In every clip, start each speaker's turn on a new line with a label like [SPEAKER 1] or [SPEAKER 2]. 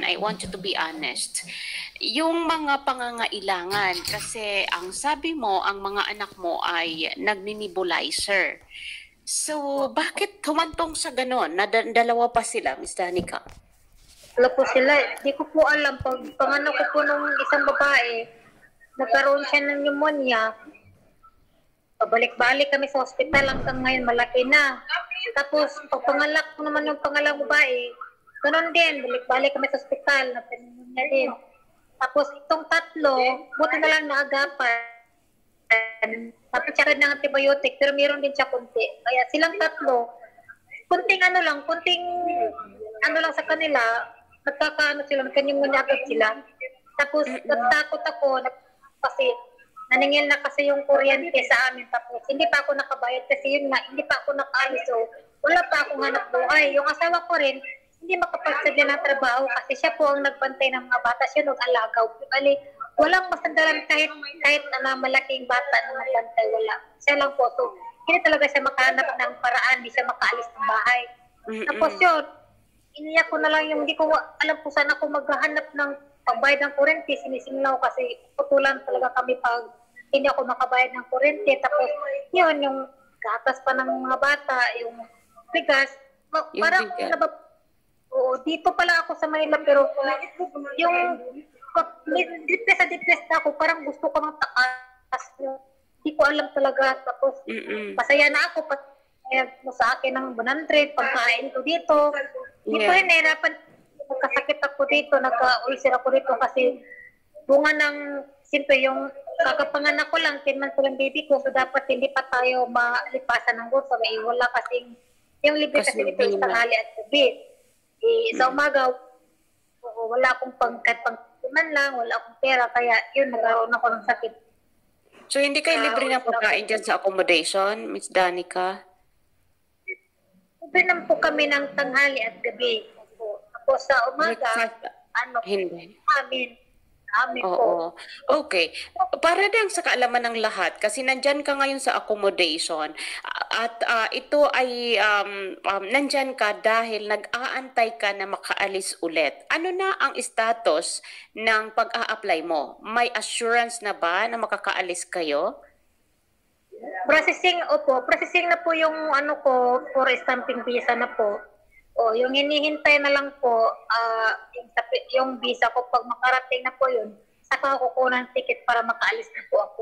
[SPEAKER 1] I want you to be honest. Yung mga pangangailangan, kasi ang sabi mo, ang mga anak mo ay nagni-nebulizer. So, bakit humantong sa ganon? Dalawa pa sila, Miss Danica?
[SPEAKER 2] Wala po sila. Hindi ko po alam. Pag panganak ko po nung isang babae, nagkaroon siya ng pneumonia. Pabalik-balik kami sa ospital hanggang ngayon, malaki na. Tapos, pag pangalak ko naman yung pangalang babae, ganun din, balik-balik kami sa ospital, na pneumonia din. Tapos, itong tatlo, buti na lang naagapan. Tapos, siya rin ng antibiotic, pero meron din siya kunti. Kaya silang tatlo, kunting ano lang sa kanila, nagkakaano sila, nagkanyumunya agad sila. Tapos, natakot ako, kasi naningil na kasi yung kuryente sa amin. Tapos, hindi pa ako nakabayad kasi yun nga, hindi pa ako nakaalis. So, wala pa akong hanap buhay. Yung asawa ko rin, hindi makapagsadya ng trabaho kasi siya po ang nagbantay ng mga bata. Siya nag-alagaw. Bali, walang masandalan kahit na malaking bata na nagbantay. Wala. Siya lang po. So, hindi talaga siya makahanap ng paraan. Hindi siya makaalis ng bahay. Tapos yun, iniyak ko na lang yung, hindi ko alam kung saan ako maghahanap ng pagbayad ng kurente. Sinisinglaw kasi putulan talaga kami pag hindi ako makabayad ng kurente. Tapos yun, yung gatas pa ng mga bata, yung bigas. Parang dito pala ako sa Manila, pero yung depressed na ako, parang gusto ko ng taas. Hindi ko alam talaga. Tapos pasaya na ako, mo sa akin ng 100, pagkain ko dito. Hindi ko rin nahirapan. Nagkasakit ako dito, nagka-ulcer ako dito kasi bunga ng, siyempre yung kakapanganak ko lang, 10 months ko lang baby ko, so dapat hindi pa tayo malipasan ng gusto. May wala kasing, yung libre kasi dito is tanghali at gabi. Sa umaga, wala akong pangkuman lang, wala akong pera, kaya yun, nagkaroon ako ng sakit.
[SPEAKER 1] So, hindi kayo libre ng pagkain dyan sa accommodation, Miss Danica?
[SPEAKER 2] Libre naman po kami ng tanghali at gabi. Tapos sa umaga,
[SPEAKER 1] hindi.
[SPEAKER 2] Amin po.
[SPEAKER 1] Okay. Para din sa kaalaman ng lahat, kasi nandyan ka ngayon sa accommodation at ito ay nandyan ka dahil nag-aantay ka na makaalis ulit. Ano na ang status ng pag-a-apply mo? May assurance na ba na makakaalis kayo?
[SPEAKER 2] Processing na po yung for stamping visa na po. Yung hinihintay na lang po, yung visa ko, pag makarating na po yun, saka ako kukuha ng ticket para makaalis na po ako.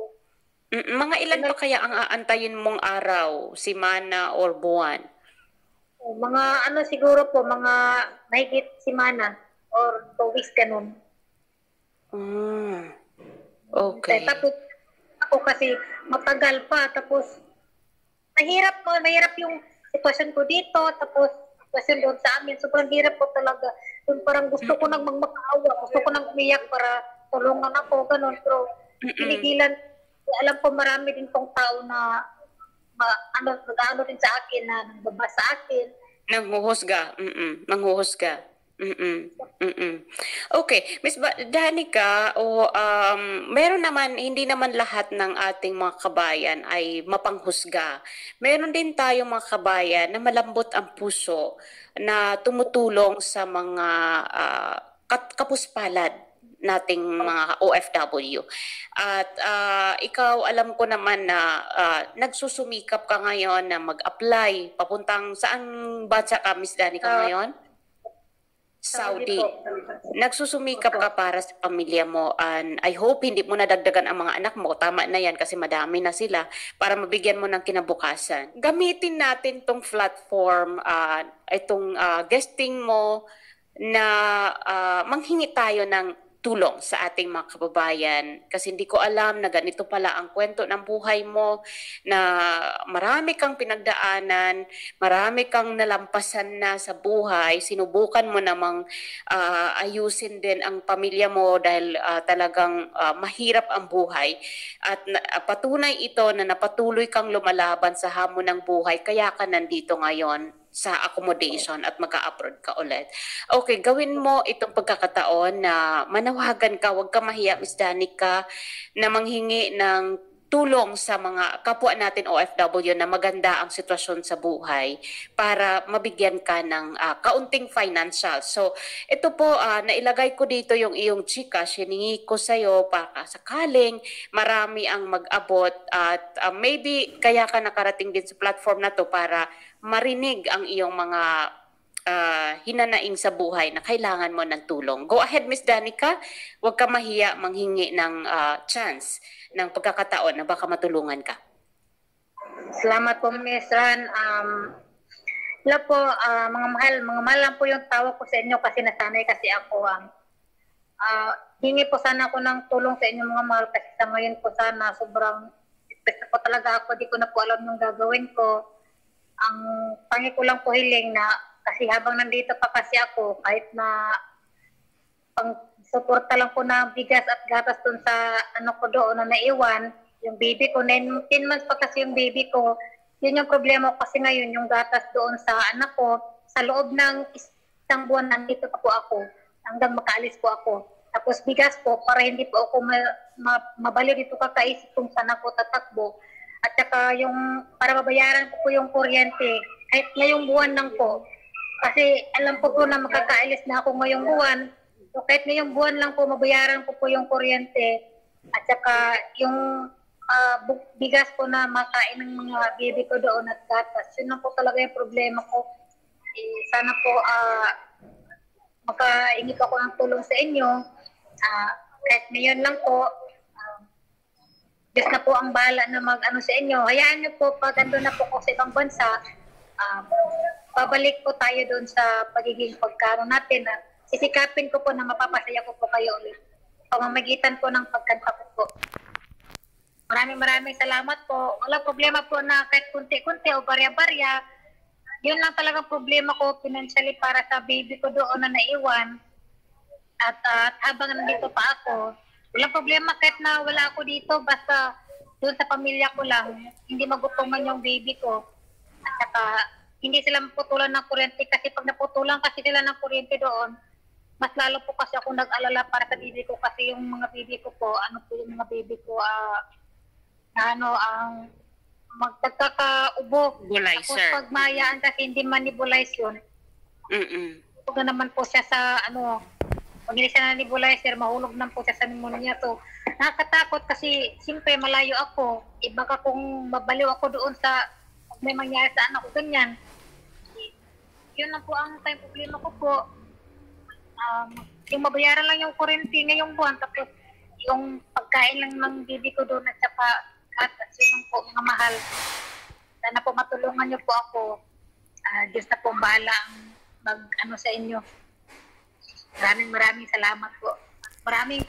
[SPEAKER 1] Mga ilan pa kaya ang aantayin mong araw, semana or buwan?
[SPEAKER 2] Mga siguro po, mga mahigit semana or 2 weeks ganun.
[SPEAKER 1] Okay.
[SPEAKER 2] Tapos ako kasi matagal pa, tapos mahirap yung sitwasyon ko dito, tapos kasi doon sa amin, sobrang hirap po talaga. Doon parang gusto ko nang magmakaawa, gusto ko nang umiyak para tulungan ako, ganun. Pero pinigilan, alam ko marami din tong tao na nag-ano din sa akin, na nagbaba sa akin.
[SPEAKER 1] Nanghuhusga. Okay, Miss Danica, meron naman, hindi naman lahat ng ating mga kabayan ay mapanghusga. Meron din tayong mga kabayan na malambot ang puso na tumutulong sa mga kapuspalad nating mga OFW. At ikaw, alam ko naman na nagsusumikap ka ngayon na mag-apply. Papuntang saan bansa ka, Miss Danica, ngayon? Saudi. Nagsusumikap ka para sa pamilya mo, and I hope hindi mo nadagdagan ang mga anak mo. Tama na yan kasi madami na sila para mabigyan mo ng kinabukasan. Gamitin natin tong platform, itong guesting mo na manghingi tayo ng tulong sa ating mga kababayan kasi hindi ko alam na ganito pala ang kwento ng buhay mo, na marami kang pinagdaanan, marami kang nalampasan na sa buhay, sinubukan mo namang ayusin din ang pamilya mo dahil talagang mahirap ang buhay at patunay ito na napatuloy kang lumalaban sa hamon ng buhay kaya ka nandito ngayon sa accommodation at magka-abroad ka ulit. Okay, gawin mo itong pagkakataon na manawagan ka, huwag ka mahiya, Miss Danica, na manghingi ng tulong sa mga kapwa natin OFW na maganda ang sitwasyon sa buhay para mabigyan ka ng kaunting financial. So ito po, nailagay ko dito yung iyong Gcash, hiningi ko sa iyo para sakaling marami ang mag-abot at maybe kaya ka nakarating din sa platform na to para marinig ang iyong mga hinanaing sa buhay na kailangan mo ng tulong. Go ahead, Miss Danica. Huwag ka mahiya manghingi ng chance, ng pagkakataon na baka matulungan ka.
[SPEAKER 2] Salamat po, Miss Ran. Wala po, mga mahal lang po yung tawag ko sa inyo kasi nasanay kasi ako. Hingi po sana ako ng tulong sa inyo mga mahal kasi sa ngayon po sana sobrang stress po talaga ako. Di ko na po alam yung gagawin ko. Ang pangi ko lang po hiling na kasi habang nandito pa kasi ako, kahit na pang-suporta lang po na bigas at gatas dun sa ano ko doon na naiwan, yung baby ko, 10 months pa kasi yung baby ko, yun yung problema ko kasi ngayon, yung gatas doon sa anak ko, sa loob ng isang buwan nandito pa po ako, hanggang makaalis po ako. Tapos bigas po, para hindi po ako mabaliw dito kakaisip kung saan ako tatakbo. At saka yung, para mabayaran ko po yung kuryente, kahit ngayong buwan lang po, kasi alam po na makakaalis na ako ngayong buwan. So kahit ngayong buwan lang po, mabayaran ko po yung kuryente. At saka yung bigas po na makain ng mga baby ko doon at gatas. Yun lang po talaga yung problema ko. Sana po makaingi ko ako ng tulong sa inyo. Kahit ngayon lang po, Diyos na po ang bahala na mag-ano sa inyo. Hayaan niyo po, pag ando na po ako sa ibang bansa, babalik po tayo doon sa pagiging pagkano natin at sisikapin ko po na mapapasaya ko po kayo ulit. Pamamagitan po ng pagkanta ko po. Maraming salamat po. Walang problema po na kahit kunti-kunti o barya-barya. Yun lang talagang problema ko financially para sa baby ko doon na naiwan. At habang nandito pa ako, walang problema kahit na wala ako dito. Basta doon sa pamilya ko lang, hindi magutuman yung baby ko. At saka, hindi sila maputulan ng kuryente kasi pag naputulan kasi sila ng kuryente doon, mas lalo po kasi ako nag-alala para sa baby ko kasi yung mga baby ko po, yung mga baby ko, ang magkakaubo.
[SPEAKER 1] Bulizer.
[SPEAKER 2] Tapos pag mayaan kasi hindi manibulize yun. Huwag na naman po siya sa, pag hindi siya nanibulizer, mahulog na po siya sa pneumonia to. Nakakatakot kasi siyempre malayo ako. Baka kung mabaliw ako doon sa may mangyari sa anak ko ganyan. Yun na po ang time problema ko po. Yung mabayaran lang yung kuryente ngayong buwan tapos yung pagkain lang ng baby ko doon at saka at yun po mga mahal. Sana po matulungan niyo po ako. Diyos na po bahala ang mag-ano sa inyo. Maraming salamat po. Maraming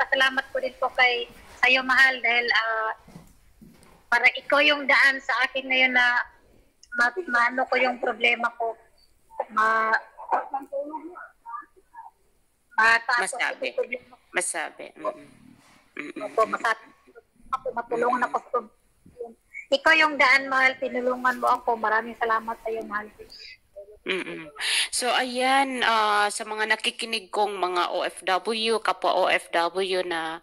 [SPEAKER 2] pasalamat po din po kay sayo mahal dahil para ikaw yung daan sa akin ngayon na maano ko yung problema ko.
[SPEAKER 1] Masabi.
[SPEAKER 2] Ako matulungan ako sa ikaw yung daan mahal, tinulungan mo ako. Maraming salamat sa iyo mahal.
[SPEAKER 1] So ayan, sa mga nakikinig kong mga OFW, kapwa OFW na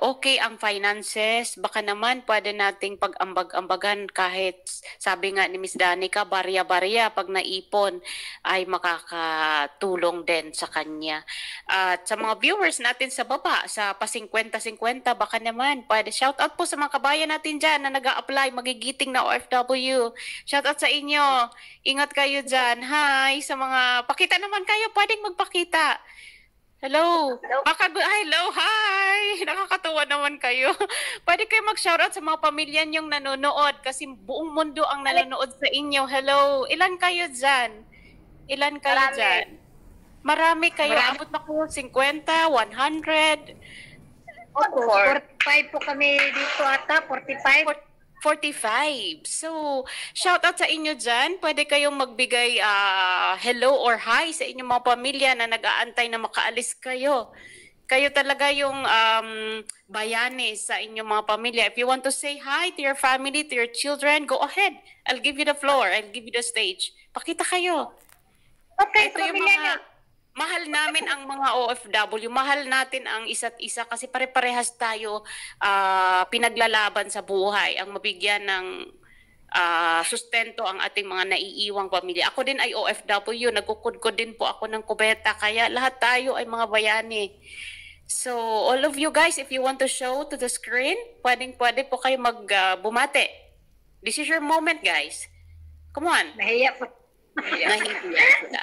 [SPEAKER 1] okay ang finances, baka naman pwede nating pag-ambag-ambagan kahit sabi nga ni Miss Danica, barya-barya pag naipon ay makakatulong din sa kanya. At sa mga viewers natin sa baba, sa pa 50-50, baka naman pwede shout out po sa mga kabayan natin dyan na nag-a-apply, magigiting na OFW. Shout out sa inyo. Ingat kayo dyan. Hi sa mga, pakita naman kayo, pwedeng magpakita. Hello. Hello, hi. Nakakatuwa naman kayo. Pwede kayo mag-shoutout sa mga pamilya niyong nanonood kasi buong mundo ang nanonood sa inyo. Hello. Ilan kayo dyan? Marami kayo. Abot na po 50, 100.
[SPEAKER 2] Opo, 45 po kami dito ata, 45.
[SPEAKER 1] 45. So, shout out sa inyo dyan. Pwede kayong magbigay hello or hi sa inyong mga pamilya na nag-aantay na makaalis kayo. Kayo talaga yung bayani sa inyong mga pamilya. If you want to say hi to your family, to your children, go ahead. I'll give you the floor. I'll give you the stage. Pakita kayo.
[SPEAKER 2] Okay, sa pamilya niyo.
[SPEAKER 1] mahal namin ang mga OFW, mahal natin ang isa't isa kasi pare-parehas tayo pinaglalaban sa buhay. Ang mabigyan ng sustento ang ating mga naiiwang pamilya. Ako din ay OFW, nagkukudkod din po ako ng kubeta, kaya lahat tayo ay mga bayani. So, all of you guys, if you want to show to the screen, pwede po kayo bumate. This is your moment, guys. Come on.
[SPEAKER 2] Nahiya po.
[SPEAKER 1] Nahihiya sila.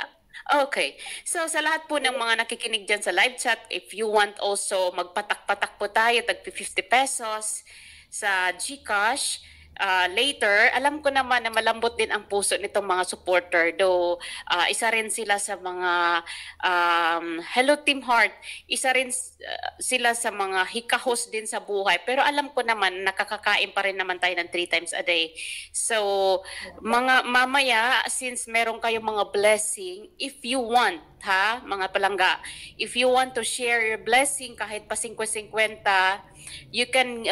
[SPEAKER 1] Okay. So sa lahat po ng mga nakikinig dyan sa live chat, if you want also magpatak-patak po tayo, tag 50 pesos sa GCash, later, alam ko naman na malambot din ang puso nitong mga supporter. Though, isa rin sila sa mga, Hello Team Heart, isa rin sila sa mga hikahos din sa buhay. Pero alam ko naman, nakakakain pa rin naman tayo ng 3 times a day. So, mamaya, since meron kayong mga blessing, if you want, mga palangga, if you want to share your blessing kahit pa 50-50, you can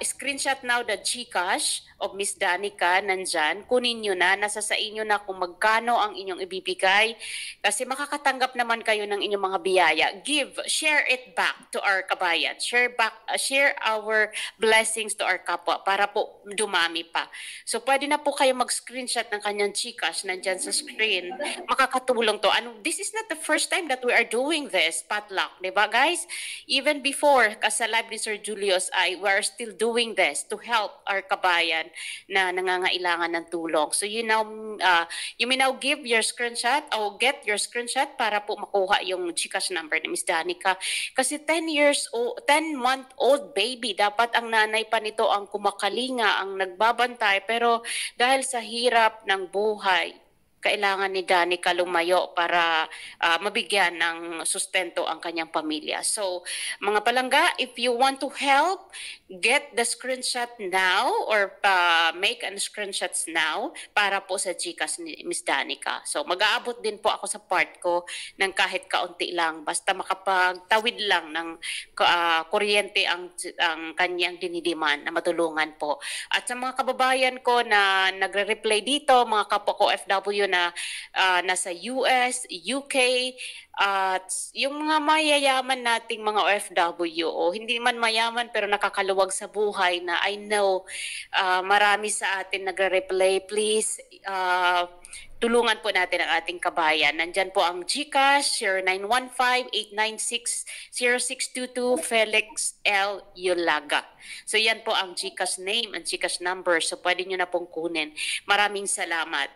[SPEAKER 1] screenshot now the GCash of Miss Danica, nandyan. Kunin nyo na, nasa sa inyo na kung magkano ang inyong ibibigay. Kasi makakatanggap naman kayo ng inyong mga biyaya. Give, share it back to our kabayan. Share our blessings to our kapwa para po dumami pa. So pwede na po kayo mag-screenshot ng kanyang GCash, nandyan sa screen. Makakatulong to. This is not the first time that we are doing this, potluck, di ba guys? Even before, kasi live ni Sir Julius, we are still doing this to help our kabayan na nangangailangan ng tulong. So you may now give your screenshot or get your screenshot para po makuha yung GCash number ni Miss Danica. Kasi 10-month-old baby, dapat ang nanay pa nito ang kumakalinga, ang nagbabantay. Pero dahil sa hirap ng buhay, kailangan ni Danica lumayo para mabigyan ng sustento ang kanyang pamilya. So, mga palangga, if you want to help, get the screenshot now or make an screenshots now para po sa GCash ni Miss Danica. So, mag-aabot din po ako sa part ko ng kahit kaunti lang. Basta makapagtawid lang ng kuryente ang kanyang dinidiman na matulungan po. At sa mga kababayan ko na nagre-reply dito, mga kapwa ko OFW na nasa US, UK, at yung mga mayayaman nating mga OFW, o hindi man mayaman pero nakakaluwag sa buhay na I know marami sa atin nagre-replay, please tulungan po natin ang ating kabayan. Nandyan po ang GCash 0915-896-0622 Felix L. Yulaga. So yan po ang GCash name and GCash number. So pwede nyo na pong kunin. Maraming salamat.